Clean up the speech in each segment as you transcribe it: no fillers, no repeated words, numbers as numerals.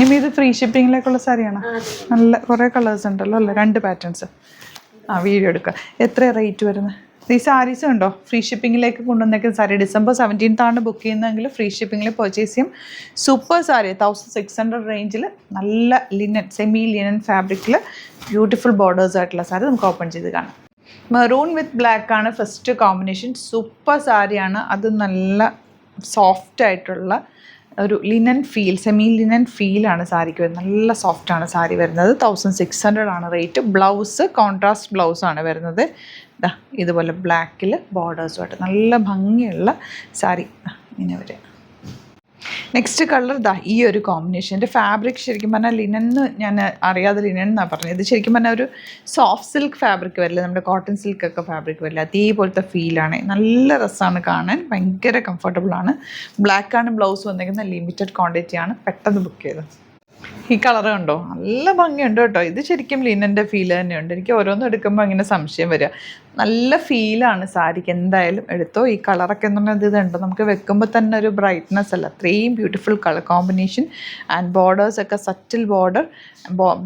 നിമി ഇത് ഫ്രീ ഷിപ്പിങ്ങിലേക്കുള്ള സാരിയാണ്. നല്ല കുറേ കളേഴ്സ് ഉണ്ടല്ലോ അല്ലേ, 2 പാറ്റേൺസ്. വീഡിയോ എടുക്കുക. എത്ര റേറ്റ് വരുന്നത്? ഈ സാരീസ് ഉണ്ടോ ഫ്രീ ഷിപ്പിങ്ങിലേക്ക് കൊണ്ടുവന്നേക്കുന്ന സാരി December 17th ബുക്ക് ചെയ്യുന്നതെങ്കിൽ ഫ്രീ ഷിപ്പിങ്ങിൽ പർച്ചേസ് ചെയ്യും. സൂപ്പർ സാരി 1600 റേഞ്ചിൽ നല്ല ലിനൻ സെമി ലിനൻ ഫാബ്രിക്കിൽ ബ്യൂട്ടിഫുൾ ബോർഡേഴ്സ് ആയിട്ടുള്ള സാരി നമുക്ക് ഓപ്പൺ ചെയ്ത് കാണാം. മെറൂൺ വിത്ത് ബ്ലാക്ക് ആണ് ഫസ്റ്റ് കോമ്പിനേഷൻ. സൂപ്പർ സാരിയാണ്. അത് നല്ല സോഫ്റ്റ് ആയിട്ടുള്ള ഒരു ലിനൻ ഫീൽ, സെമി ലിനൻ ഫീലാണ് സാരിക്ക് വരുന്നത്. നല്ല സോഫ്റ്റാണ് സാരി വരുന്നത്. 1600 റേറ്റ്. ബ്ലൗസ് കോൺട്രാസ്റ്റ് ബ്ലൗസാണ് വരുന്നത്. ഇതുപോലെ ബ്ലാക്കിൽ ബോർഡേഴ്സുമായിട്ട് നല്ല ഭംഗിയുള്ള സാരി ഇങ്ങനെ വരും. നെക്സ്റ്റ് കളർ ഈ ഒരു കോമ്പിനേഷൻ്റെ ഫാബ്രിക് ശരിക്കും പറഞ്ഞാൽ ലിനൻ ഞാൻ അറിയാതെ ലിനൻ എന്നാണ് പറഞ്ഞത്. ഇത് ശരിക്കും പറഞ്ഞാൽ ഒരു സോഫ്റ്റ് സിൽക്ക് ഫാബ്രിക് വരില്ല, നമ്മുടെ കോട്ടൺ സിൽക്കൊക്കെ ഫാബ്രിക് വരില്ല, അതേപോലത്തെ ഫീലാണ്. നല്ല രസമാണ് കാണാൻ, ഭയങ്കര കംഫർട്ടബിളാണ്. ബ്ലാക്കാണ് ബ്ലൗസ് വന്നിരിക്കുന്നത്. ലിമിറ്റഡ് ക്വാണ്ടിറ്റിയാണ്, പെട്ടെന്ന് ബുക്ക് ചെയ്തത്. ഈ കളർ കണ്ടോ, നല്ല ഭംഗിയുണ്ട് കേട്ടോ. ഇത് ശരിക്കും ലിനൻ്റെ ഫീൽ തന്നെയുണ്ട്. എനിക്ക് ഓരോന്നും എടുക്കുമ്പോൾ അങ്ങനെ സംശയം വരിക. നല്ല ഫീലാണ് സാരിക്ക്. എന്തായാലും എടുത്തോ. ഈ കളറൊക്കെ എന്ന് പറഞ്ഞാൽ ഇതുണ്ട്, നമുക്ക് വെക്കുമ്പോൾ തന്നെ ഒരു ബ്രൈറ്റ്നെസ് അല്ല, അത്രയും ബ്യൂട്ടിഫുൾ കളർ കോമ്പിനേഷൻ. ആൻഡ് ബോർഡേഴ്സൊക്കെ സറ്റിൽ ബോർഡർ.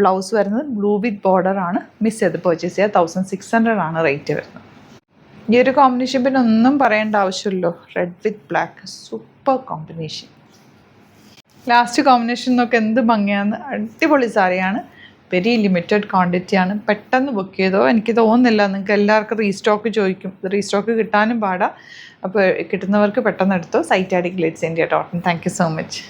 ബ്ലൗസ് വരുന്നത് ബ്ലൂ വിത്ത് ബോർഡറാണ്. മിസ് ചെയ്ത് പർച്ചേസ് ചെയ്യുക. 1600 റേറ്റ് വരുന്നത്. ഈ ഒരു കോമ്പിനേഷൻ പിന്നെ ഒന്നും പറയേണ്ട ആവശ്യമില്ലല്ലോ. Red with black, super combination. Last combination നോക്കി എന്ത് ഭംഗിയാണ്. അടിപൊളി സാരിയാണ്. വെരി ലിമിറ്റഡ് ക്വാണ്ടിറ്റിയാണ്. പെട്ടെന്ന് ബുക്ക് ചെയ്തോ. എനിക്ക് തോന്നുന്നില്ല നിങ്ങൾക്ക് എല്ലാവർക്കും റീസ്റ്റോക്ക് ചോദിക്കും. റീസ്റ്റോക്ക് കിട്ടാനും പാടാം. അപ്പോൾ കിട്ടുന്നവർക്ക് പെട്ടെന്ന് എടുത്തോ. Site Glitz India .in. Thank you so much.